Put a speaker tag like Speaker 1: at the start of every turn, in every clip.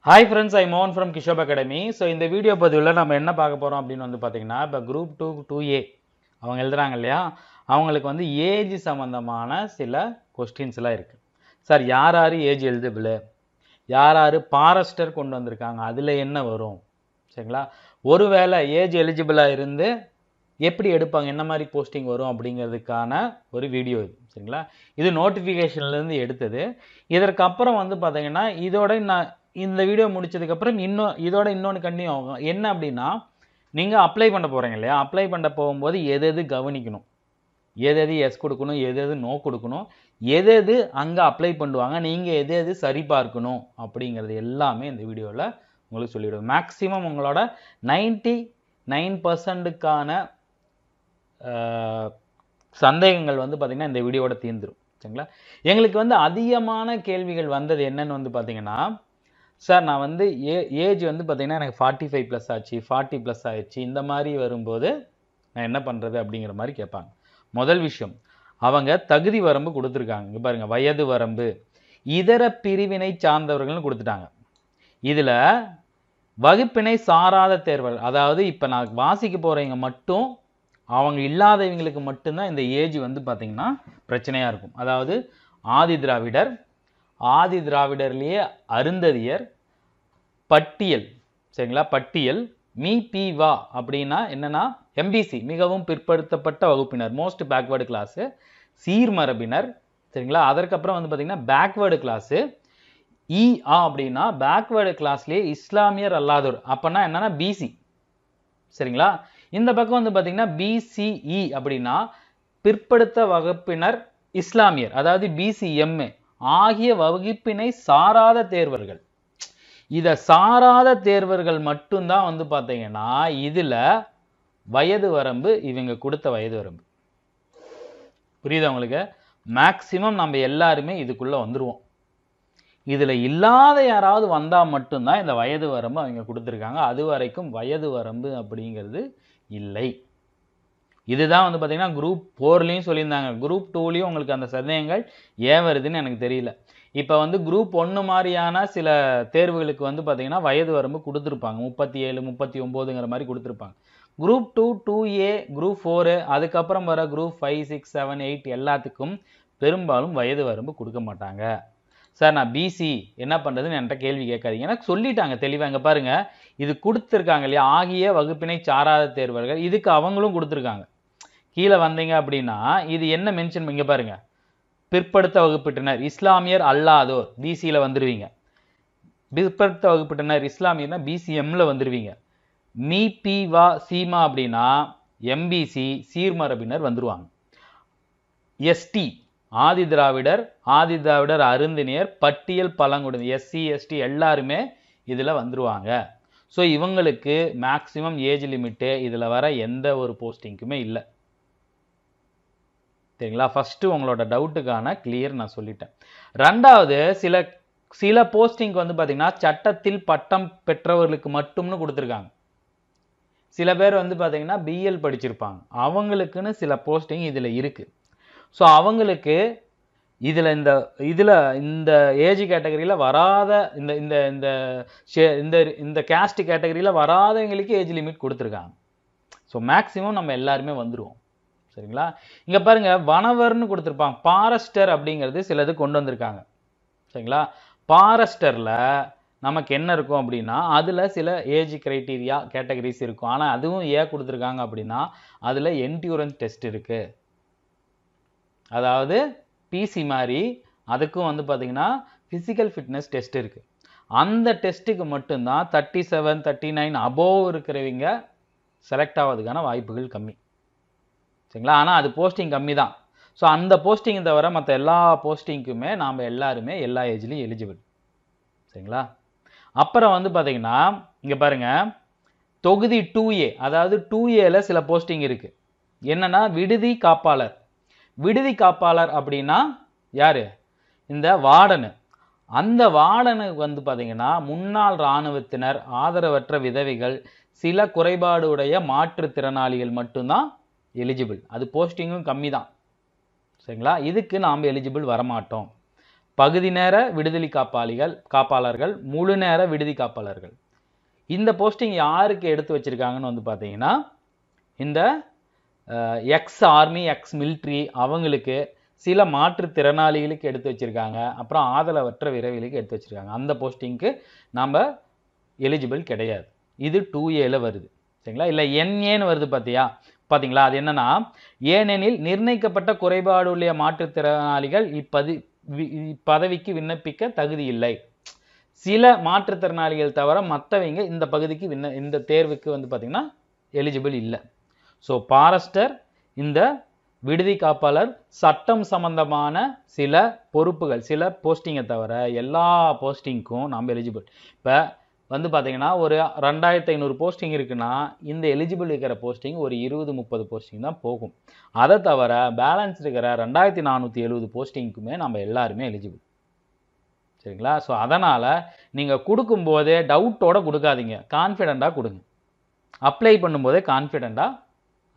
Speaker 1: Hi friends, I'm Mohan from Kishop Academy. So இந்த video பதிவில் நம்ம என்ன பார்க்க போகிறோம் அப்படின்னு வந்து பார்த்தீங்கன்னா, இப்போ குரூப் 2A அவங்க எழுதுறாங்க இல்லையா, அவங்களுக்கு வந்து ஏஜ் சம்மந்தமான சில கொஸ்டின்ஸ்லாம் இருக்குது. சார் யார் யார் ஏஜ் எலிஜிபிள், யார் யார் பாரஸ்டர் கொண்டு வந்திருக்காங்க, அதில் என்ன வரும், சரிங்களா? ஒருவேளை ஏஜ் எலிஜிபிளாக இருந்து எப்படி எடுப்பாங்க, என்ன மாதிரி போஸ்டிங் வரும் அப்படிங்கிறதுக்கான ஒரு வீடியோ இது, சரிங்களா? இது நோட்டிஃபிகேஷன்லேருந்து எடுத்தது. இதற்கப்புறம் வந்து பார்த்தீங்கன்னா இதோட நான் இந்த வீடியோ முடிச்சதுக்கப்புறம் இன்னொன்று கண்டினியூ ஆகும். என்ன அப்படின்னா, நீங்கள் அப்ளை பண்ண போகிறீங்க இல்லையா, அப்ளை பண்ண போகும்போது எது கவனிக்கணும், எது எஸ் கொடுக்கணும், எது நோ கொடுக்கணும், எது அங்கே அப்ளை பண்ணுவாங்க, நீங்கள் எது சரி பார்க்கணும் அப்படிங்கிறது எல்லாமே இந்த வீடியோவில் உங்களுக்கு சொல்லிவிடுவோம். மேக்ஸிமம் உங்களோட 99%க்கான சந்தேகங்கள் வந்து பார்த்திங்கன்னா இந்த வீடியோவோட தீர்ந்துடும், சரிங்களா? எங்களுக்கு வந்து அதிகமான கேள்விகள் வந்தது என்னன்னு வந்து பார்த்திங்கன்னா, சார் நான் வந்து ஏஜ் வந்து பார்த்திங்கன்னா எனக்கு 45+ ஆச்சு, 40+ ஆயிடுச்சு, இந்த மாதிரி வரும்போது நான் என்ன பண்ணுறது அப்படிங்கிற மாதிரி கேட்பாங்க. முதல் விஷயம், அவங்க தகுதி வரம்பு கொடுத்துருக்காங்க. இங்கே பாருங்கள், வயது வரம்பு இதர பிரிவினை சார்ந்தவர்கள்னு கொடுத்துட்டாங்க. இதில் வகுப்பினை சாராத தேர்வர்கள், அதாவது இப்போ நான் வாசிக்க போகிறவங்க மட்டும், அவங்க இல்லாதவங்களுக்கு மட்டும்தான் இந்த ஏஜ் வந்து பார்த்திங்கன்னா பிரச்சனையாக இருக்கும். அதாவது ஆதி திராவிடர், ஆதி திராவிடர்லேயே அருந்ததியர், பட்டியல், சரிங்களா? பட்டியல், மீ-பி-வா அப்படின்னா என்னன்னா எம்பிசி, மிகவும் பிற்படுத்தப்பட்ட வகுப்பினர், மோஸ்ட் பேக்வேர்டு கிளாஸு, சீர்மரபினர், சரிங்களா? அதற்கப்புறம் வந்து பார்த்திங்கன்னா பேக்வேர்டு கிளாஸு, இ-ஆ அப்படின்னா பேக்வேர்டு கிளாஸ்லேயே இஸ்லாமியர் அல்லாதோர், அப்போனா என்னன்னா பிசி, சரிங்களா? இந்த பக்கம் வந்து பார்த்திங்கன்னா பிசிஇ அப்படின்னா பிற்படுத்த வகுப்பினர் இஸ்லாமியர், அதாவது பிசிஎம்ஏ ஆகிய வகுப்பினை சாராத தேர்வர்கள். இதை சாராத தேர்வர்கள் மட்டும்தான் வந்து பார்த்தீங்கன்னா இதில் வயது வரம்பு, இவங்க கொடுத்த வயது வரம்பு. புரியுதா உங்களுக்கு? மேக்சிமம் நம்ம எல்லாருமே இதுக்குள்ளே வந்துடுவோம். இதில் இல்லாத யாராவது வந்தால் மட்டும்தான் இந்த வயது வரம்பு அவங்க கொடுத்துருக்காங்க. அது வரைக்கும் வயது வரம்பு அப்படிங்கிறது இல்லை. இதுதான் வந்து பார்த்திங்கன்னா குரூப் 4லையும் சொல்லியிருந்தாங்க. குரூப் 2லையும் உங்களுக்கு அந்த சந்தேகங்கள் ஏன் வருதுன்னு எனக்கு தெரியல. இப்போ வந்து குரூப் 1 மாதிரியான சில தேர்வுகளுக்கு வந்து பார்த்திங்கன்னா வயது வரம்பு கொடுத்துருப்பாங்க, 37, 39ங்கிற மாதிரி கொடுத்துருப்பாங்க. குரூப் 2, 2A, குரூப் 4, அதுக்கப்புறம் வர குரூப் 5, 6, 7, 8 எல்லாத்துக்கும் பெரும்பாலும் வயது வரம்பு கொடுக்க மாட்டாங்க. சார் நான் பிசி என்ன பண்ணுறதுன்னு என்கிட்ட கேள்வி கேட்காதீங்க, எனக்கு சொல்லிட்டாங்க தெளிவாக. இங்கே பாருங்கள், இது கொடுத்துருக்காங்க இல்லையா, ஆகிய வகுப்பினை சாராத தேர்வர்கள், இதுக்கு அவங்களும் கொடுத்துருக்காங்க. கீழே வந்தீங்க அப்படின்னா இது என்ன மென்ஷன், இங்கே பாருங்கள், பிற்படுத்த வகுப்பினர் இஸ்லாமியர் அல்லாதோர் பிசியில் வந்துடுவீங்க, பிற்படுத்த வகுப்பினர் இஸ்லாமியர்னா பிசிஎம்ல வந்துடுவீங்க, மீ-பி-வா சீமா அப்படின்னா எம்பிசி சீர்மரபினர் வந்துடுவாங்க, எஸ்டி ஆதி திராவிடர், ஆதி திராவிடர் அருந்தினியர், பட்டியல் பழங்குடியினர், எஸ்சி எஸ்டி எல்லாருமே இதில் வந்துடுவாங்க. ஸோ இவங்களுக்கு மேக்சிமம் ஏஜ் லிமிட்டு இதில் வர எந்த ஒரு போஸ்டிங்க்குமே இல்லை, சரிங்களா? ஃபஸ்ட்டு உங்களோட டவுட்டுக்கான கிளியர் நான் சொல்லிட்டேன். ரெண்டாவது, சில போஸ்டிங்க்கு வந்து பார்த்திங்கன்னா சட்டத்தில் பட்டம் பெற்றவர்களுக்கு மட்டும்னு கொடுத்துருக்காங்க. சில பேர் வந்து பார்த்திங்கன்னா பிஎல் படிச்சிருப்பாங்க, அவங்களுக்குன்னு சில போஸ்டிங் இதில் இருக்குது. ஸோ அவங்களுக்கு இதில் இந்த ஏஜ் கேட்டகரியில் வராத இந்த கேஸ்ட் கேட்டகரியில் வராதவங்களுக்கு ஏஜ் லிமிட் கொடுத்துருக்காங்க. ஸோ மேக்ஸிமம் நம்ம எல்லாருமே வந்துடுவோம், சரிங்களா? இங்கே பாருங்கள், வனவர்னு கொடுத்துருப்பாங்க, பாரஸ்டர் அப்படிங்கிறது சிலது கொண்டு வந்திருக்காங்க, சரிங்களா? பாரஸ்டரில் நமக்கு என்ன இருக்கும் அப்படின்னா அதில் சில ஏஜ் கிரைட்டீரியா கேட்டகரிஸ் இருக்கும். ஆனால் அதுவும் ஏன் கொடுத்துருக்காங்க அப்படின்னா அதில் என்டியூரன்ஸ் டெஸ்ட் இருக்குது. அதாவது பிசி மாதிரி அதுக்கும் வந்து பார்த்திங்கன்னா ஃபிசிக்கல் ஃபிட்னஸ் டெஸ்ட் இருக்குது. அந்த டெஸ்ட்டுக்கு மட்டும்தான் 37, 39 அபோவ் இருக்கிறவங்க செலக்ட் ஆகிறதுக்கான வாய்ப்புகள் கம்மி, சரிங்களா? ஆனால் அது போஸ்டிங் கம்மி தான். ஸோ அந்த போஸ்டிங் தவிர மற்ற எல்லா போஸ்டிங்க்குமே நாம் எல்லாருமே எல்லா ஏஜ்லேயும் எலிஜிபிள், சரிங்களா? அப்புறம் வந்து பார்த்திங்கன்னா இங்கே பாருங்கள், தொகுதி 2A, அதாவது 2Aல சில போஸ்டிங் இருக்குது. என்னென்னா விடுதி காப்பாளர். விடுதி காப்பாளர் அப்படின்னா யார்? இந்த வார்டனு. அந்த வார்டனுக்கு வந்து பார்த்திங்கன்னா முன்னாள் இராணுவத்தினர், ஆதரவற்ற விதவைகள், சில குறைபாடு உடைய மாற்றுத்திறனாளிகள் மட்டும்தான் எலிஜிபிள். அது போஸ்டிங்கும் கம்மி தான், சரிங்களா? இதுக்கு நாம் எலிஜிபிள் வரமாட்டோம். பகுதி நேர விடுதலை காப்பாளர்கள், முழு நேர விடுதி காப்பாளர்கள். இந்த போஸ்டிங் யாருக்கு எடுத்து வச்சிருக்காங்கன்னு வந்து பார்த்தீங்கன்னா, இந்த எக்ஸ் ஆர்மி, எக்ஸ் மிலிட்ரி அவங்களுக்கு, சில மாற்றுத்திறனாளிகளுக்கு எடுத்து வச்சிருக்காங்க, அப்புறம் ஆதரவற்ற விரைவிலுக்கு எடுத்து வச்சிருக்காங்க. அந்த போஸ்டிங்க்கு நம்ம எலிஜிபிள் கிடையாது. இது 2A வருது. சரிங்களா? இல்லை NAன்னு வருது பார்த்தீங்களா? அது என்னன்னா, ஏனெனில் நிர்ணயிக்கப்பட்ட குறைபாடுள்ள மாற்றுத்திறனாளிகள் இப்பதவிக்கு விண்ணப்பிக்க தகுதி இல்லை. சில மாற்றுத்திறனாளிகள் தவிர மற்றவங்க இந்த பகுதிக்கு இந்த தேர்வுக்கு வந்து பார்த்தீங்கன்னா எலிஜிபிள் இல்லை. ஸோ ஃபாரஸ்டர், இந்த விடுதி காப்பாளர், சட்டம் சம்பந்தமான சில பொறுப்புகள், சில போஸ்டிங்கை தவிர எல்லா போஸ்டிங்க்கும் நம்ம எலிஜிபிள். இப்போ வந்து பார்த்தீங்கன்னா ஒரு 2500 போஸ்டிங் இருக்குன்னா இந்த எலிஜிபிள் இருக்கிற போஸ்டிங் ஒரு 20-30 போஸ்டிங் தான் போகும். அதை தவிர பேலன்ஸ் இருக்கிற 2470 போஸ்டிங்க்குமே நம்ம எல்லாருமே எலிஜிபிள். சரிங்களா? ஸோ அதனால் நீங்கள் கொடுக்கும்போதே டவுட்டோட கொடுக்காதீங்க, கான்ஃபிடெண்ட்டாக கொடுங்க. அப்ளை பண்ணும்போதே கான்ஃபிடெண்ட்டாக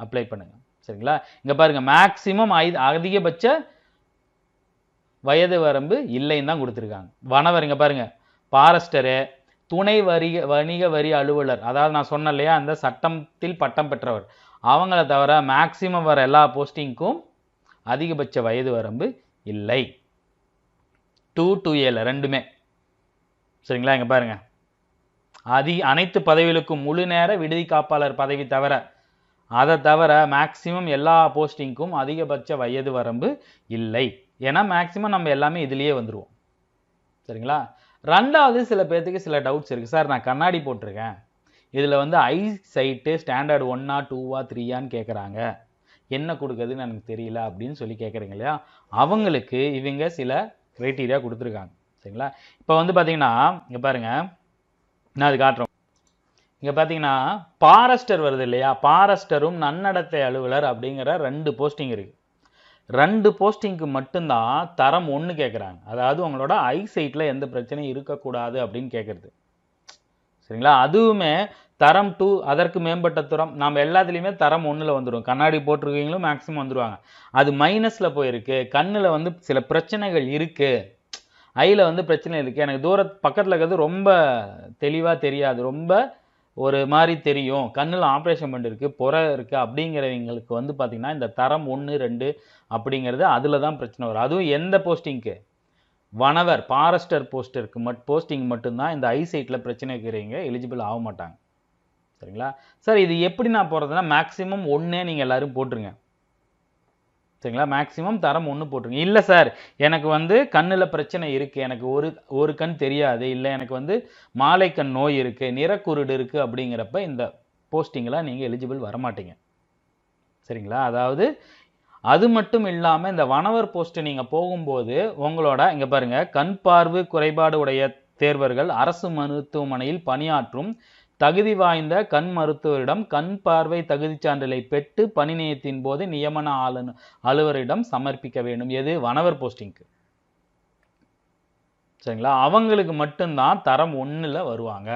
Speaker 1: அப்ளை பண்ணுங்க. சரிங்களா? இங்கே பாருங்க, மேக்சிமம் அதிகபட்ச வயது வரம்பு இல்லைன்னு தான் கொடுத்துருக்காங்க. வனவர் இங்கே பாருங்க, ஃபாரஸ்டரு, துணை வணிக வரி அலுவலர், அதாவது நான் சொன்னேன் இல்லையா, அந்த சட்டத்தில் பட்டம் பெற்றவர், அவங்கள தவிர மேக்சிமம் வர எல்லா போஸ்டிங்க்கும் அதிகபட்ச வயது வரம்பு இல்லை. 2A ரெண்டுமே. சரிங்களா? இங்கே பாருங்க, அனைத்து பதவிகளுக்கும் முழு நேர விடுதி காப்பாளர் பதவி தவிர, அதை தவிர மேக்சிமம் எல்லா போஸ்டிங்க்கும் அதிகபட்ச வயது வரம்பு இல்லை. ஏன்னா மேக்சிமம் நம்ம எல்லாமே இதுலேயே வந்துடுவோம். சரிங்களா? ரெண்டாவது, சில பேர்த்துக்கு சில டவுட்ஸ் இருக்குது. சார் நான் கண்ணாடி போட்டிருக்கேன், இதில் வந்து ஐ சைட்டு ஸ்டாண்டர்ட் 1ஆ 2ஆ 3ஆன்னு கேட்குறாங்க, என்ன கொடுக்குறதுன்னு எனக்கு தெரியல அப்படின்னு சொல்லி கேட்குறீங்க இல்லையா, அவங்களுக்கு இவங்க சில க்ரைட்டீரியா கொடுத்துருக்காங்க. சரிங்களா? இப்போ வந்து பார்த்தீங்கன்னா இங்கே பாருங்கள், நான் அது காட்டுறோம். இங்கே பார்த்தீங்கன்னா ஃபாரஸ்டர் வருது இல்லையா, ஃபாரஸ்டரும் நன்னடத்தை அலுவலர் அப்படிங்கிற 2 போஸ்டிங் இருக்குது. 2 போஸ்டிங்க்கு மட்டும்தான் தரம் 1 கேட்குறாங்க. அதாவது உங்களோட ஐ சைட்டில் எந்த பிரச்சனையும் இருக்கக்கூடாது அப்படின்னு கேட்குறது. சரிங்களா? அதுவுமே தரம் 2, அதற்கு மேம்பட்ட தரம், நம்ம எல்லாத்துலேயுமே தரம் 1ல் வந்துடும். கண்ணாடி போட்டிருக்கீங்களும் மேக்ஸிமம் வந்துடுவாங்க. அது மைனஸில் போயிருக்கு, கண்ணில் வந்து சில பிரச்சனைகள் இருக்குது, ஐயில் வந்து பிரச்சனை இருக்குது, எனக்கு பக்கத்தில் இருக்கிறது ரொம்ப தெளிவாக தெரியாது, ரொம்ப ஒரு மாதிரி தெரியும், கண்ணில் ஆப்ரேஷன் பண்ணிருக்கு, புறை இருக்குது அப்படிங்கிறவங்களுக்கு வந்து பார்த்திங்கன்னா இந்த தரம் 1, 2 அப்படிங்கிறது அதில் தான் பிரச்சனை வரும். அதுவும் எந்த போஸ்டிங்க்கு, வனவர் ஃபாரஸ்டர் போஸ்டிங் மட்டும்தான் இந்த ஐ சைட்டில் பிரச்சனை இருக்கிறவங்க எலிஜிபிள் ஆக மாட்டாங்க. சரிங்களா? சார் இது எப்படி நான் போகிறதுனா, மேக்ஸிமம் 1 நீங்கள் எல்லோரும் போட்டுருங்க. சரிங்களா? மேக்ஸிமம் தரம் 1 போட்டுருங்க. இல்லை சார் எனக்கு வந்து கண்ணில் பிரச்சனை இருக்குது, எனக்கு ஒரு கண் தெரியாது, இல்லை எனக்கு வந்து மாலைக்கண் நோய் இருக்குது, நிறக்குருடு இருக்குது அப்படிங்கிறப்ப இந்த போஸ்டிங்கில் நீங்கள் எலிஜிபிள் வரமாட்டீங்க. சரிங்களா? அதாவது அது மட்டும் இல்லாமல் இந்த வனவர் போஸ்ட்டு நீங்கள் போகும்போது உங்களோட இங்கே பாருங்கள், கண் பார்வை குறைபாடு உடைய தேர்வர்கள் அரசு மருத்துவமனையில் பணியாற்றும் தகுதி வாய்ந்த கண் மருத்துவரிடம் கண் பார்வை தகுதி சான்றிதழை பெற்று பணி நிலையத்தின் போது நியமன அலுவலரிடம் சமர்ப்பிக்க வேண்டும். எது? வனவர் போஸ்டிங்க்கு. சரிங்களா? அவங்களுக்கு மட்டும்தான் தரம் 1ல் வருவாங்க.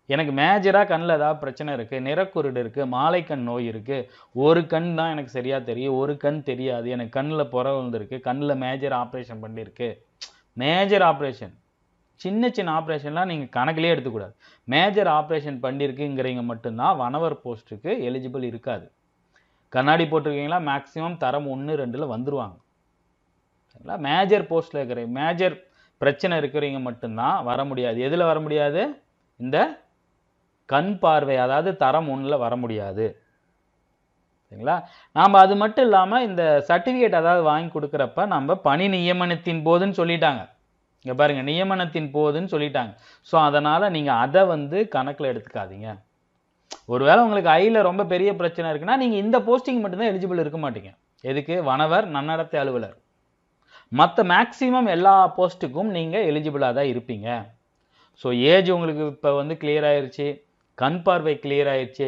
Speaker 1: எனக்கு மேஜராக கண்ணில் ஏதாவது பிரச்சனை இருக்குது, நிறக்குருடு இருக்குது, மாலைக்கண் நோய் இருக்குது, ஒரு கண் தான் எனக்கு சரியாக தெரியும், ஒரு கண் தெரியாது, எனக்கு கண்ணில் புறை வந்துருக்கு, கண்ணில் மேஜர் ஆப்ரேஷன் பண்ணியிருக்கு, மேஜர் ஆப்ரேஷன், சின்ன சின்ன ஆப்ரேஷன்லாம் நீங்கள் கணக்கிலே எடுத்துக்கூடாது, மேஜர் ஆப்ரேஷன் பண்ணியிருக்குங்கிறவங்க மட்டும்தான் வனவர் போஸ்ட்டுக்கு எலிஜிபிள் இருக்காது. கண்ணாடி போட்டிருக்கீங்களா, மேக்ஸிமம் தரம் 1, 2ல் வந்துடுவாங்க. சரிங்களா? மேஜர் போஸ்ட்டில் இருக்கிற மேஜர் பிரச்சனை இருக்கிறவங்க மட்டும்தான் வர முடியாது. எதில் வர முடியாது? இந்த கண் பார்வை, அதாவது தரம் 1ல் வர முடியாது. சரிங்களா? நாம் அது மட்டும் இல்லாமல் இந்த சர்டிஃபிகேட் அதாவது வாங்கி கொடுக்குறப்ப நம்ம பணி நியமனத்தின் போதுன்னு சொல்லிட்டாங்க. இங்கே பாருங்கள், நியமனத்தின் போதுன்னு சொல்லிட்டாங்க. ஸோ அதனால் நீங்கள் அதை வந்து கணக்கில் எடுத்துக்காதீங்க. ஒருவேளை உங்களுக்கு ஐயில் ரொம்ப பெரிய பிரச்சனை இருக்குன்னா நீங்கள் இந்த போஸ்டிங் மட்டும்தான் எலிஜிபிள் இருக்க மாட்டீங்க. எதுக்கு? வனவர், நன்னடத்தை அலுவலர். மற்ற மேக்ஸிமம் எல்லா போஸ்ட்டுக்கும் நீங்கள் எலிஜிபிளாக தான் இருப்பீங்க. ஸோ ஏஜ் உங்களுக்கு இப்போ வந்து கிளியர் ஆயிடுச்சு, கண் பார்வை கிளியர் ஆயிடுச்சு,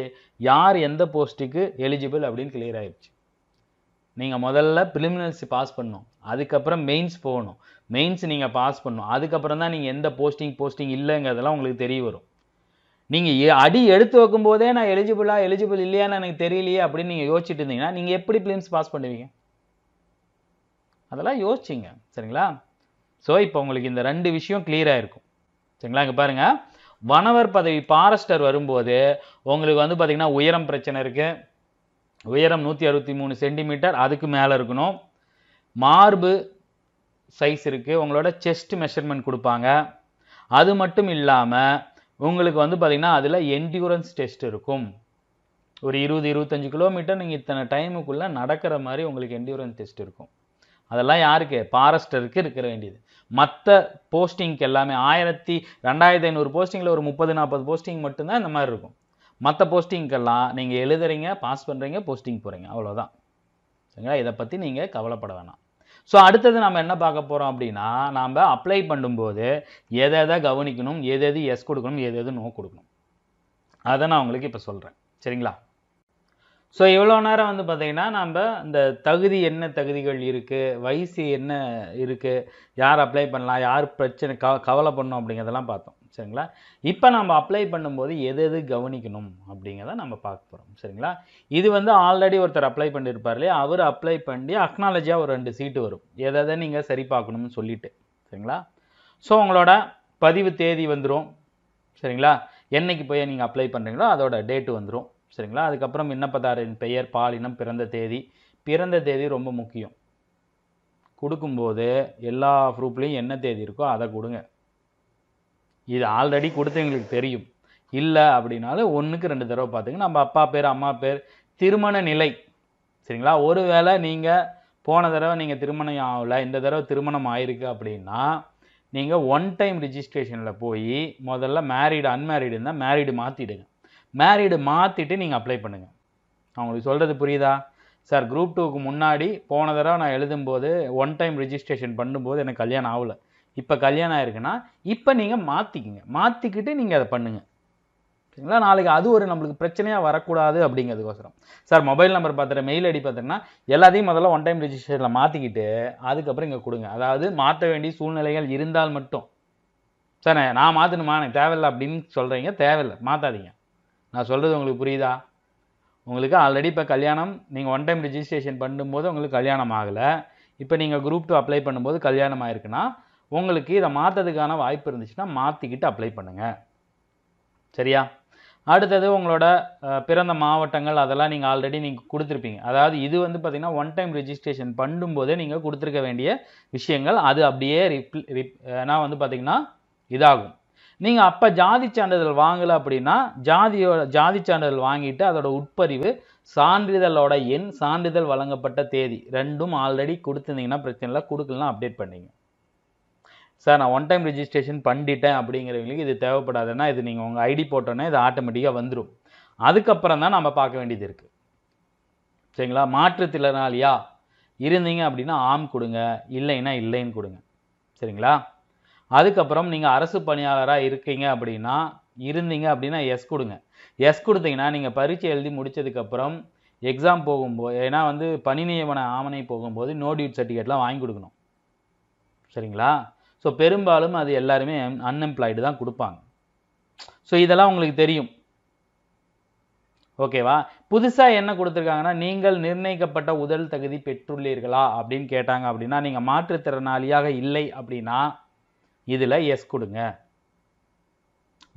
Speaker 1: யார் எந்த போஸ்ட்டுக்கு எலிஜிபிள் அப்படின்னு கிளியர் ஆயிடுச்சு. நீங்கள் முதல்ல ப்ரிலிமினரிஸ் பாஸ் பண்ணணும், அதுக்கப்புறம் மெயின்ஸ் போகணும், மெயின்ஸ் நீங்கள் பாஸ் பண்ணணும், அதுக்கப்புறம் தான் நீங்கள் எந்த போஸ்டிங் இல்லைங்கிறதெல்லாம் உங்களுக்கு தெரிய வரும். நீங்கள் அடி எடுத்து வைக்கும்போதே நான் எலிஜிபிள் இல்லையான்னு எனக்கு தெரியலையே அப்படின்னு நீங்கள் யோசிச்சுட்டு இருந்தீங்கன்னா நீங்கள் எப்படி ப்ரிலிம்ஸ் பாஸ் பண்ணுவீங்க? அதெல்லாம் யோசிச்சிங்க. சரிங்களா? ஸோ இப்போ உங்களுக்கு இந்த 2 விஷயம் கிளியராக இருக்கும். சரிங்களா? இங்கே பாருங்கள், வனவர் பதவி ஃபாரஸ்டர் வரும்போது உங்களுக்கு வந்து பார்த்திங்கன்னா உயரம் பிரச்சனை இருக்குது. உயரம் 163 சென்டிமீட்டர், அதுக்கு மேலே இருக்கணும். மார்பு சைஸ் இருக்குது. உங்களோட செஸ்ட் மெஷர்மெண்ட் கொடுப்பாங்க. அது மட்டும் இல்லாமல் உங்களுக்கு வந்து பார்த்திங்கன்னா அதில் என்டியூரன்ஸ் டெஸ்ட் இருக்கும். ஒரு 20-25 கிலோமீட்டர் நீங்கள் இத்தனை டைமுக்குள்ளே நடக்கிற மாதிரி உங்களுக்கு என்டியூரன்ஸ் டெஸ்ட் இருக்கும். அதெல்லாம் யாருக்கு? ஃபாரஸ்டருக்கு இருக்கிற வேண்டியது. மற்ற போஸ்டிங்க்கு எல்லாமே 2500 போஸ்டிங்கில் ஒரு 30-40 போஸ்டிங் மட்டும்தான் இந்த மாதிரி இருக்கும். மற்ற போஸ்டிங்கெல்லாம் நீங்கள் எழுதுறீங்க, பாஸ் பண்ணுறீங்க, போஸ்டிங் போகிறீங்க, அவ்வளோதான். சரிங்களா? இதை பற்றி நீங்கள் கவலைப்பட வேணாம். ஸோ அடுத்தது நம்ம என்ன பார்க்க போகிறோம் அப்படின்னா, நாம் அப்ளை பண்ணும்போது எதை எதை கவனிக்கணும், எது எது எஸ் கொடுக்கணும், எது எது நோ கொடுக்கணும், அதை நான் உங்களுக்கு இப்போ சொல்கிறேன். சரிங்களா? ஸோ இவ்வளோ நேரம் வந்து பார்த்தீங்கன்னா நம்ம இந்த தகுதி, என்ன தகுதிகள் இருக்குது, வயசு என்ன இருக்குது, யார் அப்ளை பண்ணலாம், யார் பிரச்சனை கவலை பண்ணணும் அப்படிங்கிறதெல்லாம் பார்த்தோம். சரிங்களா? இப்போ நம்ம அப்ளை பண்ணும்போது எது எது கவனிக்கணும் அப்படிங்கிறத நம்ம பார்க்க போகிறோம். சரிங்களா? இது வந்து ஆல்ரெடி ஒருத்தர் அப்ளை பண்ணியிருப்பார் இல்லையா, அவர் அப்ளை பண்ணி அக்னாலஜியாக ஒரு 2 சீட்டு வரும், எதை நீங்கள் சரி பார்க்கணும்னு சொல்லிட்டு. சரிங்களா? ஸோ உங்களோட பதிவு தேதி வந்துடும். சரிங்களா? என்னைக்கு போய் நீங்கள் அப்ளை பண்ணுறீங்களோ அதோட டேட்டு வந்துடும். சரிங்களா? அதுக்கப்புறம் விண்ணப்பதாரின் பெயர், பாலினம், பிறந்த தேதி. பிறந்த தேதி ரொம்ப முக்கியம். கொடுக்கும்போது எல்லா ப்ரூஃப்லேயும் என்ன தேதி இருக்கோ அதை கொடுங்க. இது ஆல்ரெடி கொடுத்து எங்களுக்கு தெரியும். இல்லை அப்படின்னாலும் 1க்கு 2 தடவை பார்த்துங்க. நம்ம அப்பா பேர், அம்மா பேர், திருமண நிலை. சரிங்களா? ஒருவேளை நீங்கள் போன தடவை நீங்கள் திருமணம் ஆகலை, இந்த தடவை திருமணம் ஆயிருக்கு அப்படின்னா நீங்கள் 1 டைம் ரிஜிஸ்ட்ரேஷனில் போய் முதல்ல மேரீடு, அன்மேரீடு இருந்தால் மேரீடு மாற்றிடுங்க. மேரீடு மாற்றிட்டு நீங்கள் அப்ளை பண்ணுங்கள். அவங்களுக்கு சொல்கிறது புரியுதா? சார் குரூப் 2க்கு முன்னாடி போன தடவை நான் எழுதும்போது 1 டைம் ரிஜிஸ்ட்ரேஷன் பண்ணும்போது எனக்கு கல்யாணம் ஆகலை, இப்போ கல்யாணம் ஆயிருக்குன்னா இப்போ நீங்கள் மாற்றிக்கிங்க, மாற்றிக்கிட்டு நீங்கள் அதை பண்ணுங்கள். சரிங்களா? நாளைக்கு அது ஒரு நம்மளுக்கு பிரச்சனையாக வரக்கூடாது அப்படிங்கிறதுக்கோசரம். சார் மொபைல் நம்பர் பார்த்துட்டு, மெயில் ஐடி பார்த்துட்டுனா எல்லாத்தையும் முதல்ல 1 டைம் ரிஜிஸ்ட்ரேஷனில் மாற்றிக்கிட்டு அதுக்கப்புறம் இங்கே கொடுங்க. அதாவது மாற்ற வேண்டிய சூழ்நிலைகள் இருந்தால் மட்டும். சார் நான் மாற்றணுமா, எனக்கு தேவையில்லை அப்படின்னு சொல்கிறீங்க, தேவையில்லை, மாற்றாதீங்க. நான் சொல்கிறது உங்களுக்கு புரியுதா? உங்களுக்கு ஆல்ரெடி இப்போ கல்யாணம், நீங்கள் 1 டைம் ரிஜிஸ்ட்ரேஷன் பண்ணும்போது உங்களுக்கு கல்யாணம் ஆகலை, இப்போ நீங்கள் குரூப் 2 அப்ளை பண்ணும்போது கல்யாணம் ஆயிருக்குன்னா உங்களுக்கு இதை மாற்றதுக்கான வாய்ப்பு இருந்துச்சுன்னா மாற்றிக்கிட்டு அப்ளை பண்ணுங்கள். சரியா? அடுத்தது உங்களோட பிறந்த மாவட்டங்கள், அதெல்லாம் நீங்கள் ஆல்ரெடி நீங்கள் கொடுத்துருப்பீங்க. அதாவது இது வந்து பார்த்திங்கன்னா 1 டைம் ரிஜிஸ்ட்ரேஷன் பண்ணும்போதே நீங்கள் கொடுத்துருக்க வேண்டிய விஷயங்கள். அது அப்படியே ஏன்னா வந்து பார்த்திங்கன்னா இதாகும். நீங்கள் அப்போ ஜாதி சான்றிதழ் வாங்கலை அப்படின்னா ஜாதி சான்றிதழ் வாங்கிட்டு அதோட உட்பதிவு, சான்றிதழோட எண், சான்றிதழ் வழங்கப்பட்ட தேதி 2ம் ஆல்ரெடி கொடுத்துருந்தீங்கன்னா பிரச்சனை இல்லை, கொடுக்கலாம் அப்டேட் பண்ணிங்க. சார் நான் 1 டைம் ரிஜிஸ்ட்ரேஷன் பண்ணிட்டேன் அப்படிங்கிறவங்களுக்கு இது தேவைப்படாதுன்னா இது நீங்கள் உங்கள் ஐடி போட்டோன்னே இது ஆட்டோமேட்டிக்காக வந்துடும். அதுக்கப்புறம் தான் நம்ம பார்க்க வேண்டியது இருக்குது. சரிங்களா? மாற்றுத்திறனாளியா இருந்தீங்க அப்படின்னா ஆம் கொடுங்க, இல்லைன்னா இல்லைன்னு கொடுங்க. சரிங்களா? அதுக்கப்புறம் நீங்கள் அரசு பணியாளராக இருந்தீங்க அப்படின்னா எஸ் கொடுங்க. எஸ் கொடுத்தீங்கன்னா நீங்கள் பரீட்சை எழுதி முடித்ததுக்கப்புறம் எக்ஸாம் போகும்போது, ஏன்னா வந்து பணி நியமன ஆவணை போகும்போது நோ டியூட்டி சர்டிஃபிகேட்லாம் வாங்கி கொடுக்கணும். சரிங்களா? ஸோ பெரும்பாலும் அது எல்லாருமே அன்எம்ப்ளாய்டு தான் கொடுப்பாங்க. ஸோ இதெல்லாம் உங்களுக்கு தெரியும். ஓகேவா? புதுசாக என்ன கொடுத்துருக்காங்கன்னா, நீங்கள் நிர்ணயிக்கப்பட்ட உடல் தகுதி பெற்றுள்ளீர்களா அப்படின்னு கேட்டாங்க. அப்படின்னா நீங்கள் மாற்றுத்திறனாளியாக இல்லை அப்படின்னா இதில் எஸ் கொடுங்க.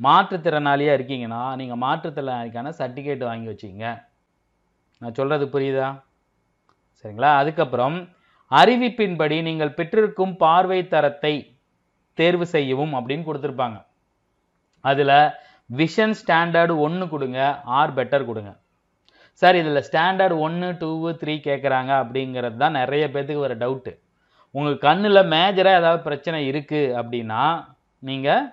Speaker 1: மாற்றுத்திறனாளியாக இருக்கீங்கன்னா நீங்கள் மாற்றுத்திறனாளிக்கான சர்டிஃபிகேட் வாங்கி வச்சுக்கோங்க. நான் சொல்கிறது புரியுதா? சரிங்களா? அதுக்கப்புறம் அறிவிப்பின்படி நீங்கள் பெற்றிருக்கும் பார்வை தரத்தை தேர்வு செய்யவும் அப்படின்னு கொடுத்துருப்பாங்க. அதில் விஷன் ஸ்டாண்டர்டு 1 கொடுங்க, ஆர் பெட்டர் கொடுங்க. சார் இதில் ஸ்டாண்டர்ட் 1, 2, 3 கேட்குறாங்க அப்படிங்கிறது தான் நிறைய பேர்த்துக்கு வர டவுட்டு. உங்கள் கண்ணில் மேஜராக ஏதாவது பிரச்சனை இருக்குது அப்படின்னா நீங்கள்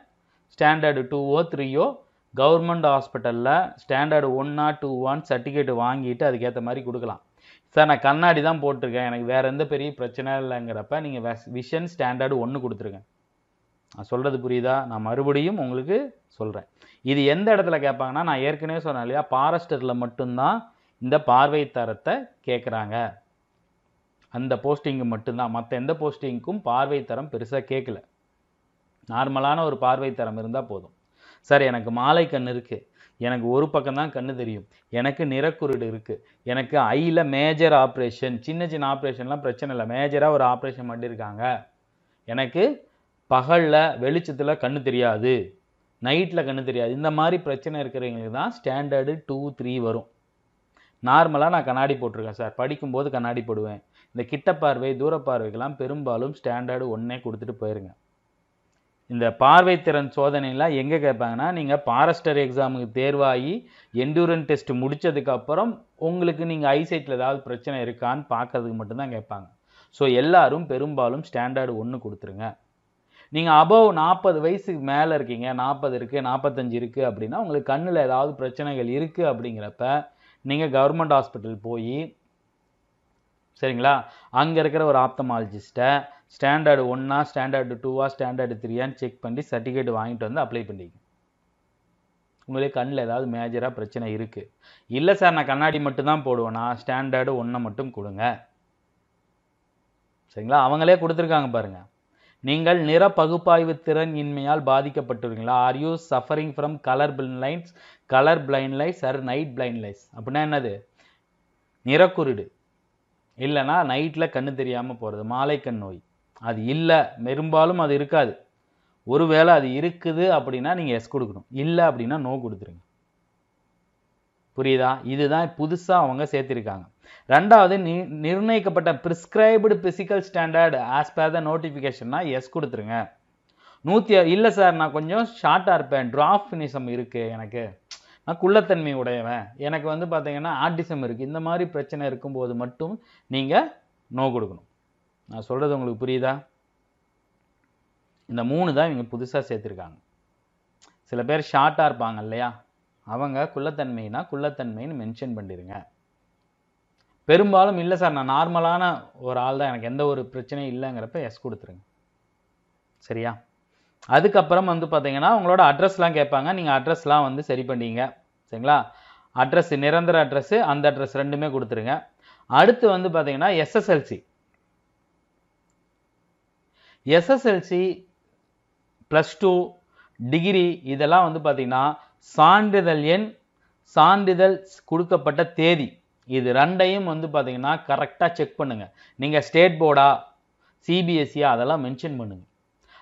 Speaker 1: ஸ்டாண்டர்டு 2ஓ 3ஓ கவர்மெண்ட் ஹாஸ்பிட்டலில் ஸ்டாண்டர்டு 1 or 2 சர்டிஃபிகேட் வாங்கிட்டு அதுக்கேற்ற மாதிரி கொடுக்கலாம். சார் நான் கண்ணாடி தான் போட்டிருக்கேன், எனக்கு வேறு எந்த பெரிய பிரச்சனை இல்லைங்கிறப்ப நீங்கள் விஷன் ஸ்டாண்டர்டு 1 கொடுத்துருங்க. நான் சொல்கிறது புரியுதா? நான் மறுபடியும் உங்களுக்கு சொல்கிறேன். இது எந்த இடத்துல கேட்பாங்கன்னா, நான் ஏற்கனவே சொன்னேன் இல்லையா, ஃபாரஸ்டரில் மட்டும்தான் இந்த பார்வை தரத்தை கேட்குறாங்க. அந்த போஸ்டிங்கு மட்டும்தான். மற்ற எந்த போஸ்டிங்க்கும் பார்வை தரம் பெருசாக கேட்கல. நார்மலான ஒரு பார்வை தரம் இருந்தால் போதும். சார் எனக்கு மாலை கண் இருக்குது, எனக்கு ஒரு பக்கம் தான் கண்ணு தெரியும், எனக்கு நிறக்குருடு இருக்குது, எனக்கு ஐயில் மேஜர் ஆப்ரேஷன், சின்ன சின்ன ஆப்ரேஷன்லாம் பிரச்சனை இல்லை, மேஜராக ஒரு ஆப்ரேஷன் பண்ணியிருக்காங்க, எனக்கு பகலில் வெளிச்சத்தில் கண்ணு தெரியாது, நைட்டில் கண்ணு தெரியாது, இந்த மாதிரி பிரச்சனை இருக்கிறவங்களுக்கு தான் ஸ்டாண்டர்டு 2, 3 வரும். நார்மலாக நான் கண்ணாடி போட்டிருக்கேன் சார், படிக்கும்போது கண்ணாடி போடுவேன். இந்த கிட்ட பார்வை தூர பார்வைக்கெல்லாம் பெரும்பாலும் ஸ்டாண்டர்டு 1 கொடுத்துட்டு போயிருங்க. இந்த பார்வை திறன் சோதனைலாம் எங்கே கேட்பாங்கன்னா, நீங்கள் ஃபாரஸ்டர் எக்ஸாமுக்கு தேர்வாகி என்டூரன்ஸ் டெஸ்ட் முடித்ததுக்கப்புறம் உங்களுக்கு நீங்கள் ஐசைட்டில் ஏதாவது பிரச்சனை இருக்கான்னு பார்க்கறதுக்கு மட்டும்தான் கேட்பாங்க. ஸோ எல்லாரும் பெரும்பாலும் ஸ்டாண்டர்டு 1 கொடுத்துருங்க. நீங்கள் அபவ் 40 வயசுக்கு மேலே இருக்கீங்க, 40 இருக்குது 45 இருக்குது அப்படின்னா உங்களுக்கு கண்ணில் ஏதாவது பிரச்சனைகள் இருக்குது அப்படிங்கிறப்ப நீங்கள் கவர்மெண்ட் ஹாஸ்பிட்டல் போய், சரிங்களா, அங்கே இருக்கிற ஒரு ஆப்தமாலஜிஸ்ட்டை ஸ்டாண்டர்டு 1 ஸ்டாண்டர்டு 2 ஸ்டாண்டர்டு 3 செக் பண்ணி சர்டிஃபிகேட் வாங்கிட்டு வந்து அப்ளை பண்ணிங்க. உங்களுக்கு கண்ணில் ஏதாவது மேஜராக பிரச்சனை இருக்குது, இல்லை சார் நான் கண்ணாடி மட்டும்தான் போடுவேன்னா ஸ்டாண்டர்டு 1 மட்டும் கொடுங்க. சரிங்களா, அவங்களே கொடுத்துருக்காங்க பாருங்க. நீங்கள் நிற பகுப்பாய்வு திறன் இன்மையால் பாதிக்கப்பட்டுருக்கீங்களா? Are you suffering from colour blind lights or night blind lights? அப்படின்னா என்னது? நிறக்குருடு, இல்லைனா நைட்டில் கண்ணு தெரியாமல் போகிறது, மாலை கண் நோய். அது இல்லை, பெரும்பாலும் அது இருக்காது. ஒருவேளை அது இருக்குது அப்படின்னா நீங்கள் எஸ் கொடுக்கணும், இல்லை அப்படின்னா நோ கொடுத்துருங்க. புரியுதா? இதுதான் புதுசாக அவங்க சேர்த்திருக்காங்க. ரெண்டாவது, நிர்ணயிக்கப்பட்ட prescribed physical standard as per the நோட்டிஃபிகேஷன்னா எஸ் கொடுத்துருங்க. இல்லை சார் நான் கொஞ்சம் ஷார்ட்டாக இருப்பேன், ட்ராப் ஃபினிசம் இருக்குது, எனக்கு நான் குள்ளத்தன்மை உடையவன், எனக்கு வந்து பார்த்தீங்கன்னா ஆட்டிசம் இருக்குது, இந்த மாதிரி பிரச்சனை இருக்கும்போது மட்டும் நீங்கள் நோ கொடுக்கணும். நான் சொல்கிறது உங்களுக்கு புரியுதா? இந்த 3 தான் இவங்க புதுசாக சேர்த்துருக்காங்க. சில பேர் ஷார்ட்டாக இருப்பாங்க இல்லையா, அவங்க குள்ளத்தன்மைனா குள்ளத்தன்மைன்னு மென்ஷன் பண்ணிடுங்க. பெரும்பாலும் இல்லை சார் நான் நார்மலான ஒரு ஆள் தான், எனக்கு எந்த ஒரு பிரச்சனையும் இல்லைங்கிறப்ப எஸ் கொடுத்துருங்க. சரியா? அதுக்கப்புறம் வந்து பார்த்தீங்கன்னா உங்களோட அட்ரஸ்லாம் கேட்பாங்க. நீங்கள் அட்ரஸ்லாம் வந்து சரி பண்ணிங்க. சரிங்களா? அட்ரஸ் நிரந்தர அட்ரஸ், அந்த அட்ரஸ் ரெண்டுமே கொடுத்துருங்க. அடுத்து வந்து பார்த்தீங்கன்னா எஸ்எஸ்எல்சி +2 டிகிரி இதெல்லாம் வந்து பார்த்தீங்கன்னா சான்றிதழ் எண், சான்றிதழ் கொடுக்கப்பட்ட தேதி, இது ரெண்டையும் வந்து பார்த்தீங்கன்னா கரெக்டாக செக் பண்ணுங்கள். நீங்கள் ஸ்டேட் போர்டா சிபிஎஸ்சியா அதெல்லாம் மென்ஷன் பண்ணுங்கள்.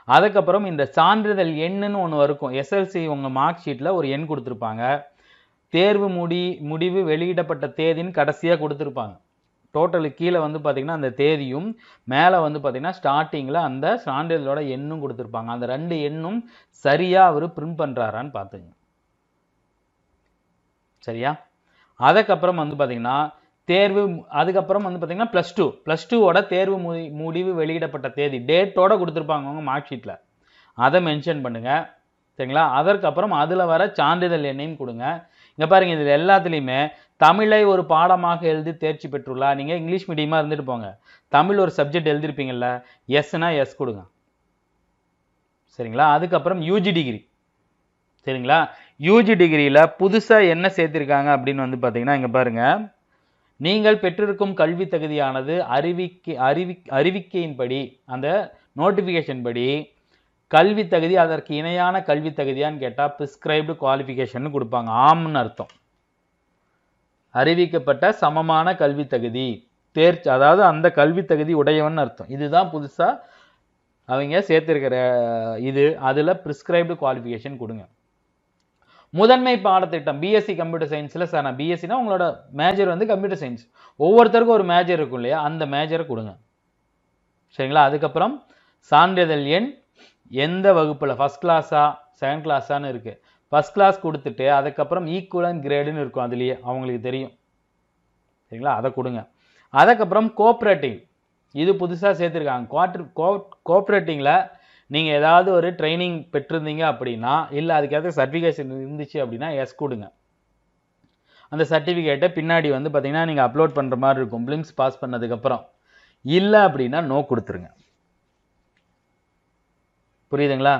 Speaker 1: அதுக்கப்புறம் இந்த சான்றிதழ் எண்ணுன்னு ஒன்று இருக்கும். எஸ்எல்சி உங்கள் மார்க் ஷீட்டில் ஒரு எண் கொடுத்துருப்பாங்க, தேர்வு முடிவு வெளியிடப்பட்ட தேதின்னு கடைசியாக கொடுத்துருப்பாங்க. டோட்டலுக்கு கீழே வந்து பார்த்தீங்கன்னா அந்த தேதியும், மேலே வந்து பார்த்தீங்கன்னா ஸ்டார்டிங்கில் அந்த சான்றிதழோட எண்ணும் கொடுத்துருப்பாங்க. அந்த 2 எண்ணும் சரியாக அவர் பிரிண்ட் பண்ணுறாரான்னு பார்த்துங்க. சரியா? அதுக்கப்புறம் வந்து பார்த்தீங்கன்னா அதுக்கப்புறம் வந்து பார்த்தீங்கன்னா +2ஓட தேர்வு முடிவு வெளியிடப்பட்ட தேதி டேட்டோட கொடுத்துருப்பாங்க உங்கள் மார்க் ஷீட்டில், அதை மென்ஷன் பண்ணுங்கள். சரிங்களா? அதற்கப்புறம் அதில் வர சான்றிதழ் எண்ணையும் கொடுங்க. இங்கே பாருங்கள், இதில் எல்லாத்துலேயுமே தமிழை ஒரு பாடமாக எழுதி தேர்ச்சி பெற்றுள்ளா. நீங்கள் இங்கிலீஷ் மீடியமாக இருந்துட்டு போங்க, தமிழ் ஒரு சப்ஜெக்ட் எழுதிருப்பீங்கள்ல, எஸ்னா எஸ் கொடுங்க. சரிங்களா? அதுக்கப்புறம் யூஜி டிகிரி. சரிங்களா? யூஜி டிகிரியில் புதுசாக என்ன சேர்த்திருக்காங்க அப்படின்னு வந்து பார்த்தீங்கன்னா, இங்கே பாருங்கள், நீங்கள் பெற்றிருக்கும் கல்வி தகுதியானது அறிவிக்கையின்படி, அந்த நோட்டிஃபிகேஷன் படி கல்வி தகுதி அதற்கு இணையான கல்வி தகுதியான்னு கேட்டால் ப்ரிஸ்கிரைப்டு குவாலிஃபிகேஷன் கொடுப்பாங்க. ஆம்னு அர்த்தம். அறிவிக்கப்பட்ட சமமான கல்வி தகுதி தேர்ச்சி, அதாவது அந்த கல்வி தகுதி உடையவன் அர்த்தம். இதுதான் புதுசாக அவங்க சேர்த்திருக்கிற இது. அதில் ப்ரிஸ்கிரைப்டு குவாலிஃபிகேஷன் கொடுங்க. முதன்மை பாடத்திட்டம் பிஎஸ்சி கம்ப்யூட்டர் சயின்ஸில் சார் நான் பிஎஸ்சினா உங்களோட மேஜர் வந்து கம்ப்யூட்டர் சயின்ஸ், ஒவ்வொருத்தருக்கும் ஒரு மேஜர் இருக்கும் இல்லையா, அந்த மேஜரை கொடுங்க. சரிங்களா? அதுக்கப்புறம் சான்றிதழ் எண், எந்த வகுப்பில், ஃபஸ்ட் கிளாஸா செகண்ட் கிளாஸான்னு இருக்குது, ஃபஸ்ட் கிளாஸ் கொடுத்துட்டு அதுக்கப்புறம் ஈக்குவலன்ட் கிரேடுன்னு இருக்கும், அதுலேயே அவங்களுக்கு தெரியும். சரிங்களா? அதை கொடுங்க. அதுக்கப்புறம் கோஆப்ரேட்டிவ், இது புதுசாக சேர்த்துருக்காங்க. கோஆப்ரேட்டிங்கில் நீங்கள் ஏதாவது ஒரு ட்ரைனிங் பெற்றிருந்தீங்க அப்படின்னா, இல்லை அதுக்காக சர்டிஃபிகேஷன் இருந்துச்சு அப்படின்னா எஸ் கொடுங்க. அந்த சர்டிஃபிகேட்டை பின்னாடி வந்து பார்த்தீங்கன்னா நீங்கள் அப்லோட் பண்ணுற மாதிரி இருக்கும் பிலிம்ஸ் பாஸ் பண்ணதுக்கப்புறம். இல்லை அப்படின்னா நோ கொடுத்துருங்க. புரியுதுங்களா?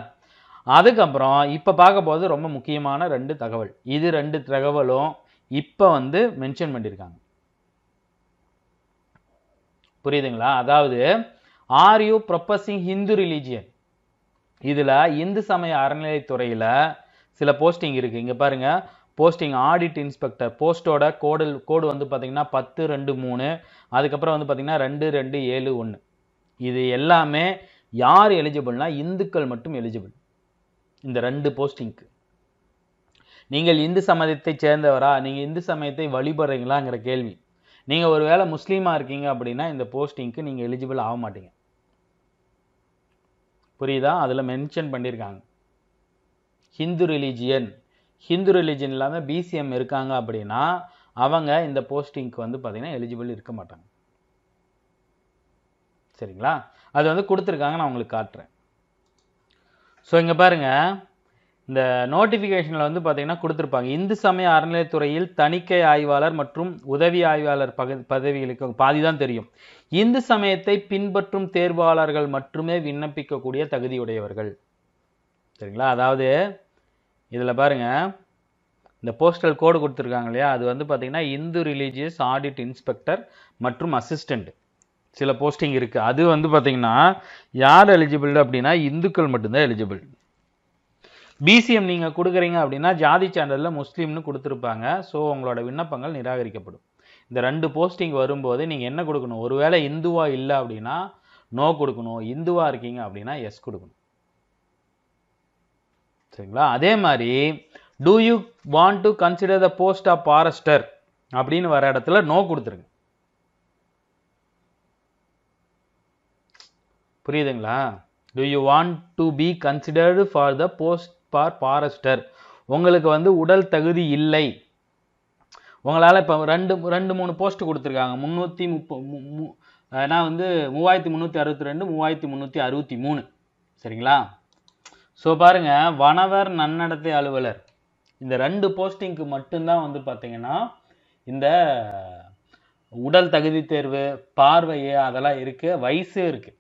Speaker 1: அதுக்கப்புறம் இப்போ பார்க்க போது ரொம்ப முக்கியமான 2 தகவல். இது 2 தகவலும் இப்போ வந்து மென்ஷன் பண்ணியிருக்காங்க. புரியுதுங்களா? அதாவது ஆர் யூ ப்ரொபஸிங் ஹிந்து ரிலீஜியன், இதில் இந்து சமய அறநிலையத்துறையில் சில போஸ்டிங் இருக்குது. இங்கே பாருங்கள், போஸ்டிங் ஆடிட் இன்ஸ்பெக்டர் போஸ்ட்டோட கோடு வந்து பார்த்தீங்கன்னா 10-2-3, அதுக்கப்புறம் வந்து பார்த்தீங்கன்னா 2271. இது எல்லாமே யார் எலிஜிபிள்னா இந்துக்கள் மட்டும் எலிஜிபிள் இந்த 2 போஸ்டிங்க்கு. நீங்கள் இந்து சமயத்தை சேர்ந்தவரா, நீங்க இந்து சமயத்தை வழிபடுறீங்களாங்கிற கேள்வி. நீங்க ஒருவேளை முஸ்லீமா இருக்கீங்க அப்படின்னா இந்த போஸ்டிங்க்கு நீங்க எலிஜிபிள் ஆக மாட்டீங்க. புரியுதா? அதுல மென்ஷன் பண்ணியிருக்காங்க. ஹிந்து ரிலீஜியன் இல்லாம பிசிஎம் இருக்காங்க அப்படின்னா அவங்க இந்த போஸ்டிங்க்கு வந்து பார்த்தீங்கன்னா எலிஜிபிள் இருக்க மாட்டாங்க. சரிங்களா? அது வந்து கொடுத்துருக்காங்க, நான் உங்களுக்கு காட்டுறேன். ஸோ இங்கே பாருங்க, இந்த நோட்டிஃபிகேஷனில் வந்து பார்த்தீங்கன்னா கொடுத்துருப்பாங்க, இந்து சமய அறநிலையத்துறையில் தணிக்கை ஆய்வாளர் மற்றும் உதவி ஆய்வாளர் பதவிகளுக்கு பாதி தான் தெரியும். இந்து சமயத்தை பின்பற்றும் தேர்வாளர்கள் மட்டுமே விண்ணப்பிக்கக்கூடிய தகுதியுடையவர்கள். சரிங்களா? அதாவது இதில் பாருங்க, இந்த போஸ்டல் கோடு கொடுத்துருக்காங்க இல்லையா, அது வந்து பார்த்தீங்கன்னா இந்து ரிலீஜியஸ் ஆடிட் இன்ஸ்பெக்டர் மற்றும் அசிஸ்டண்ட் சில போஸ்டிங் இருக்கு. அது வந்து பார்த்தீங்கன்னா யார் எலிஜிபிள் அப்படின்னா இந்துக்கள் மட்டும்தான் எலிஜிபிள். பிசிஎம் நீங்க கொடுக்குறீங்க அப்படின்னா ஜாதி சான்றிதழில் முஸ்லீம்னு கொடுத்துருப்பாங்க. ஸோ உங்களோட விண்ணப்பங்கள் நிராகரிக்கப்படும். இந்த 2 போஸ்டிங் வரும்போது நீங்க என்ன கொடுக்கணும்? ஒருவேளை இந்துவா இல்லை அப்படின்னா நோ கொடுக்கணும், இந்துவா இருக்கீங்க அப்படின்னா எஸ் கொடுக்கணும். சரிங்களா? அதே மாதிரி do you want to consider the post of forester அப்படின்னு வர இடத்துல நோ கொடுத்துருங்க. புரியுதுங்களா? do you want to be considered for the post for forester? உங்களுக்கு வந்து உடல் தகுதி இல்லை, உங்களால் இப்போ 2-3 போஸ்ட் கொடுத்துருக்காங்க. 330 நான் வந்து 3362 3363. சரிங்களா? ஸோ பாருங்க, வனவர் நன்னடத்தை அலுவலர் இந்த 2 போஸ்டிங்க்கு மட்டும்தான் வந்து பார்த்தீங்கன்னா இந்த உடல் தகுதி தேர்வு, பார்வையே அதெல்லாம் இருக்கு, வயசு இருக்கு.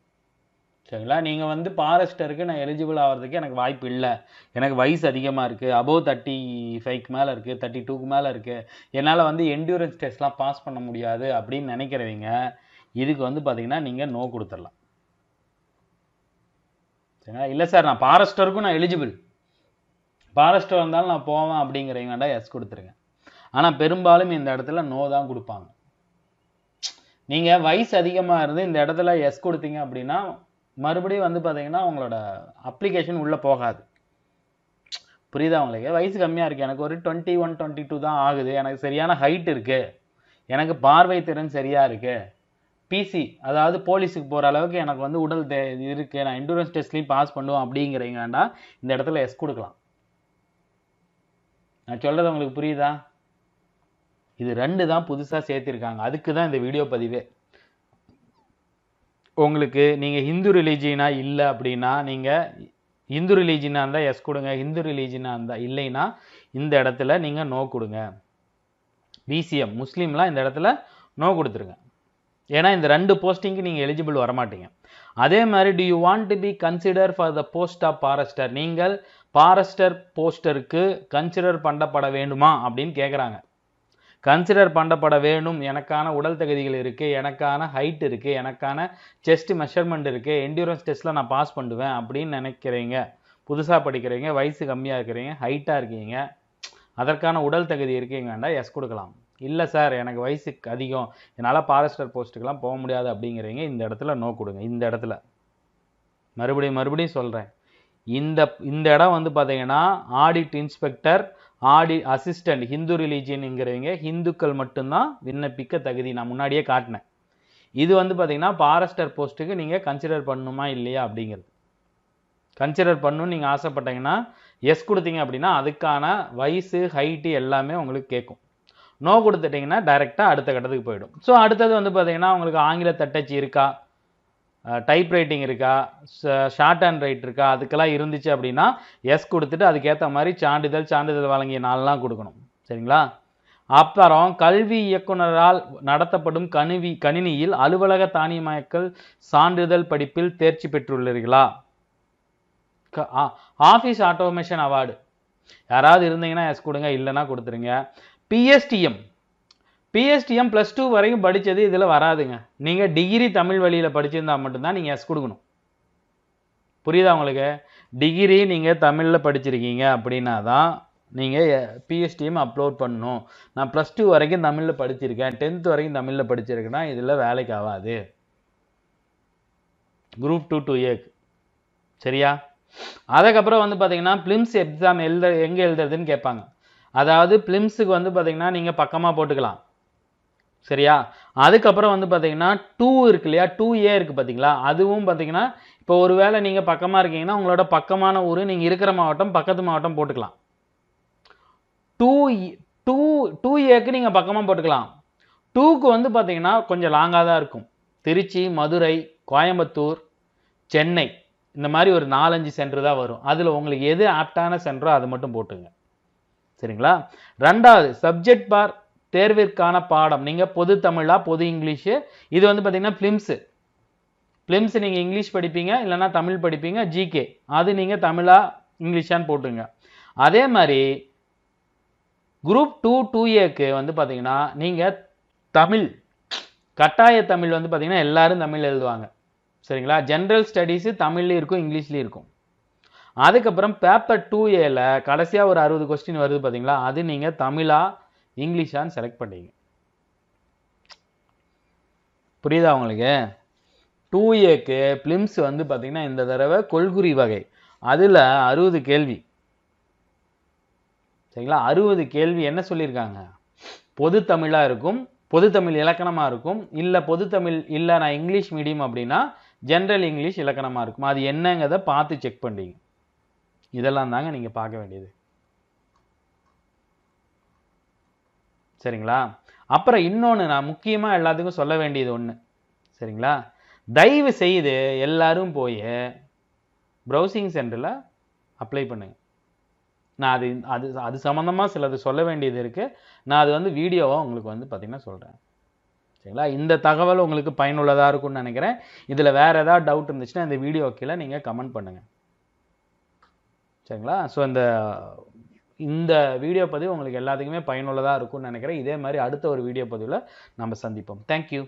Speaker 1: சரிங்களா? நீங்கள் வந்து ஃபாரஸ்டருக்கு நான் எலிஜிபிள் ஆகிறதுக்கு எனக்கு வாய்ப்பு இல்லை, எனக்கு வயசு அதிகமாக இருக்குது, அபோவ் 35க்கு மேலே இருக்குது, 32க்கு மேலே இருக்குது, என்னால் வந்து என்டூரன்ஸ் டெஸ்ட்லாம் பாஸ் பண்ண முடியாது அப்படின்னு நினைக்கிறவங்க இதுக்கு வந்து பார்த்தீங்கன்னா நீங்கள் நோ கொடுத்துடலாம். சரிங்களா? இல்லை சார் நான் ஃபாரஸ்டருக்கும் நான் எலிஜிபிள், ஃபாரஸ்டர் வந்தாலும் நான் போவேன் அப்படிங்கிறவங்க வேண்டாம் எஸ் கொடுத்துருங்க. ஆனால் பெரும்பாலும் இந்த இடத்துல நோ தான் கொடுப்பாங்க. நீங்கள் வயசு அதிகமாக இருந்து இந்த இடத்துல எஸ் கொடுத்தீங்க அப்படின்னா மறுபடியும் வந்து பார்த்தீங்கன்னா உங்களோட அப்ளிகேஷன் உள்ளே போகாது. புரியுதா உங்களுக்கு? வயசு கம்மியாக இருக்குது, எனக்கு ஒரு 21 22 தான் ஆகுது, எனக்கு சரியான ஹைட் இருக்குது, எனக்கு பார்வை திறன் சரியாக இருக்குது, பிசி அதாவது போலீஸுக்கு போகிற அளவுக்கு எனக்கு வந்து உடல் இருக்குது, நான் என்டூரன்ஸ் டெஸ்ட்லையும் பாஸ் பண்ணுவோம் அப்படிங்கிறீங்க வேண்டாம் இந்த இடத்துல எஸ் கொடுக்கலாம். நான் சொல்கிறது உங்களுக்கு புரியுதா? இது 2 தான் புதுசாக சேர்த்திருக்காங்க, அதுக்கு தான் இந்த வீடியோ பதிவே. உங்களுக்கு நீங்கள் ஹிந்து ரிலீஜியனா இல்லை அப்படின்னா நீங்கள் ஹிந்து ரிலீஜியனாக இருந்தால் எஸ் கொடுங்க, ஹிந்து ரிலீஜியனாக இருந்தால் இல்லைன்னா இந்த இடத்துல நீங்கள் நோ கொடுங்க. பிசிஎம் முஸ்லீம்லாம் இந்த இடத்துல நோ கொடுத்துருங்க. ஏன்னா இந்த 2 போஸ்டிங்க்கு நீங்கள் எலிஜிபிள் வரமாட்டீங்க. அதே மாதிரி do you want to be consider for the post of forester, நீங்கள் ஃபாரஸ்டர் போஸ்டருக்கு கன்சிடர் பண்ணப்பட வேண்டுமா அப்படின்னு கேட்குறாங்க. கன்சிடர் பண்ணப்பட வேணும், எனக்கான உடல் தகுதிகள் இருக்குது, எனக்கான ஹைட் இருக்குது, எனக்கான செஸ்ட் மெஷர்மெண்ட் இருக்குது, என்டூரன்ஸ் டெஸ்ட்டில் நான் பாஸ் பண்ணுவேன் அப்படின்னு நினைக்கிறீங்க, புதுசாக படிக்கிறீங்க, வயசு கம்மியாக இருக்கிறீங்க, ஹைட்டாக இருக்கீங்க, அதற்கான உடல் தகுதி இருக்கீங்க வேண்டாம் எஸ் கொடுக்கலாம். இல்லை சார் எனக்கு வயசு அதிகம், என்னால் ஃபாரஸ்டர் போஸ்ட்டுக்கெலாம் போக முடியாது அப்படிங்கிறீங்க இந்த இடத்துல நோ கொடுங்க. இந்த இடத்துல மறுபடியும் சொல்கிறேன், இந்த இடம் வந்து பார்த்தீங்கன்னா audit inspector, audit assistant, Hindu ரிலீஜியனுங்கிறவங்க ஹிந்துக்கள் மட்டும்தான் விண்ணப்பிக்க தகுதி. நான் முன்னாடியே காட்டினேன். இது வந்து பார்த்தீங்கன்னா ஃபாரஸ்டர் போஸ்ட்டுக்கு நீங்கள் கன்சிடர் பண்ணணுமா இல்லையா அப்படிங்கிறது. கன்சிடர் பண்ணணும்னு நீங்கள் ஆசைப்பட்டீங்கன்னா எஸ் கொடுத்தீங்க அப்படின்னா அதுக்கான வயசு ஹைட்டு எல்லாமே உங்களுக்கு கேட்கும். நோ கொடுத்துட்டிங்கன்னா டைரெக்டாக அடுத்த கட்டத்துக்கு போயிடும். ஸோ அடுத்தது வந்து பார்த்தீங்கன்னா உங்களுக்கு ஆங்கில தட்டச்சு இருக்கா, டைப் ரைட்டிங் இருக்கா, ஷார்ட் அண்ட் ரைட் இருக்கா, அதுக்கெல்லாம் இருந்துச்சு அப்படின்னா எஸ் கொடுத்துட்டு அதுக்கேற்ற மாதிரி சான்றிதழ் வழங்கிய நாள்லாம் கொடுக்கணும். சரிங்களா? அப்புறம் கல்வி இயக்குனரால் நடத்தப்படும் கணினியில் அலுவலக தானியமயக்கல் சான்றிதழ் படிப்பில் தேர்ச்சி பெற்றுள்ளீர்களா? ஆஃபீஸ் ஆட்டோமேஷன் அவார்டு யாராவது இருந்தீங்கன்னா எஸ் கொடுங்க, இல்லைன்னா கொடுத்துருங்க. பிஎஸ்டிஎம் +2 வரைக்கும் படித்தது இதில் வராதுங்க. நீங்கள் டிகிரி தமிழ் வழியில் படிச்சிருந்தா மட்டும்தான் நீங்கள் எஸ் கொடுக்கணும். புரியுதா உங்களுக்கு? டிகிரி நீங்கள் தமிழில் படிச்சிருக்கீங்க அப்படின்னா தான் நீங்கள் பிஎஸ்டிஎம் அப்லோட் பண்ணணும். நான் +2 வரைக்கும் தமிழில் படிச்சிருக்கேன், 10th வரைக்கும் தமிழில் படிச்சிருக்கேன்னா இதில் வேலைக்கு ஆகாது. குரூப் 2 to A சரியா? அதுக்கப்புறம் வந்து பார்த்தீங்கன்னா பிலிம்ஸ் எக்ஸாம் எங்கே எழுதுறதுன்னு கேட்பாங்க. அதாவது பிலிம்ஸுக்கு வந்து பார்த்தீங்கன்னா நீங்கள் பக்கமாக போட்டுக்கலாம். சரியா? அதுக்கப்புறம் வந்து பார்த்தீங்கன்னா 2 இருக்கு இல்லையா, 2A இருக்குது பார்த்தீங்களா, அதுவும் பார்த்தீங்கன்னா இப்போ ஒரு வேளை நீங்கள் பக்கமாக இருக்கீங்கன்னா உங்களோட பக்கமான ஊர் நீங்கள் இருக்கிற மாவட்டம் பக்கத்து மாவட்டம் போட்டுக்கலாம். 2Aக்கு நீங்கள் பக்கமாக போட்டுக்கலாம். 2க்கு வந்து பார்த்தீங்கன்னா கொஞ்சம் லாங்காக தான் இருக்கும். திருச்சி, மதுரை, கோயம்புத்தூர், சென்னை இந்த மாதிரி ஒரு 4-5 சென்டர் தான் வரும். அதில் உங்களுக்கு எது ஆப்டான சென்டரோ அது மட்டும் போட்டுங்க. சரிங்களா? 2வது சப்ஜெக்ட் பார் தேர்விற்கான பாடம் நீங்கள் பொது தமிழா பொது இங்கிலீஷு, இது வந்து பார்த்தீங்கன்னா ஃபிலிம்ஸ் நீங்கள் இங்கிலீஷ் படிப்பீங்க, இல்லைன்னா தமிழ் படிப்பீங்க. ஜிகே அது நீங்கள் தமிழா இங்கிலீஷான்னு போட்டுங்க. அதே மாதிரி குரூப் 2 2Aக்கு வந்து பார்த்தீங்கன்னா நீங்கள் தமிழ் கட்டாய தமிழ் வந்து பார்த்தீங்கன்னா எல்லாரும் தமிழ் எழுதுவாங்க. சரிங்களா? ஜென்ரல் ஸ்டடீஸு தமிழ்லையும் இருக்கும் இங்கிலீஷ்லேயும் இருக்கும். அதுக்கப்புறம் பேப்பர் 2Aல கடைசியாக ஒரு 60 கொஸ்டின் வருது பார்த்தீங்களா, அது நீங்கள் தமிழா இங்கிலீஷான்னு செலக்ட் பண்ணிங்க. புரியுதா உங்களுக்கு? 2Aக்கு பிலிம்ஸ் வந்து பார்த்தீங்கன்னா இந்த தடவை கொள்குறி வகை, அதில் 60 கேள்வி. சரிங்களா? 60 கேள்வி என்ன சொல்லியிருக்காங்க, பொது தமிழாக இருக்கும், பொது தமிழ் இலக்கணமாக இருக்கும், இல்லை பொது தமிழ் இல்லை நான் இங்கிலீஷ் மீடியம் அப்படின்னா ஜென்ரல் இங்கிலீஷ் இலக்கணமாக இருக்கும். அது என்னங்கிறத பார்த்து செக் பண்ணிங்க. இதெல்லாம் தாங்க நீங்கள் பார்க்க வேண்டியது. சரிங்களா? அப்புறம் இன்னொன்று நான் முக்கியமாக எல்லாத்துக்கும் சொல்ல வேண்டியது ஒன்று. சரிங்களா? தயவு செய்து எல்லாரும் போய் ப்ரௌசிங் சென்டரில் அப்ளை பண்ணுங்க. நான் அது சம்மந்தமாக சிலது சொல்ல வேண்டியது இருக்குது. நான் அது வந்து வீடியோவாக உங்களுக்கு வந்து பார்த்திங்கன்னா சொல்கிறேன். சரிங்களா? இந்த தகவல் உங்களுக்கு பயனுள்ளதாக இருக்கும்னு நினைக்கிறேன். இதில் வேறு ஏதாவது டவுட் இருந்துச்சுன்னா இந்த வீடியோ கீழே நீங்கள் கமெண்ட் பண்ணுங்கள். சரிங்களா? ஸோ இந்த வீடியோ பதிவு உங்களுக்கு எல்லாத்துக்குமே பயனுள்ளதாக இருக்கும்னு நினைக்கிறேன். இதே மாதிரி அடுத்த ஒரு வீடியோ பதிவில் நம்ம சந்திப்போம். தேங்க்யூ.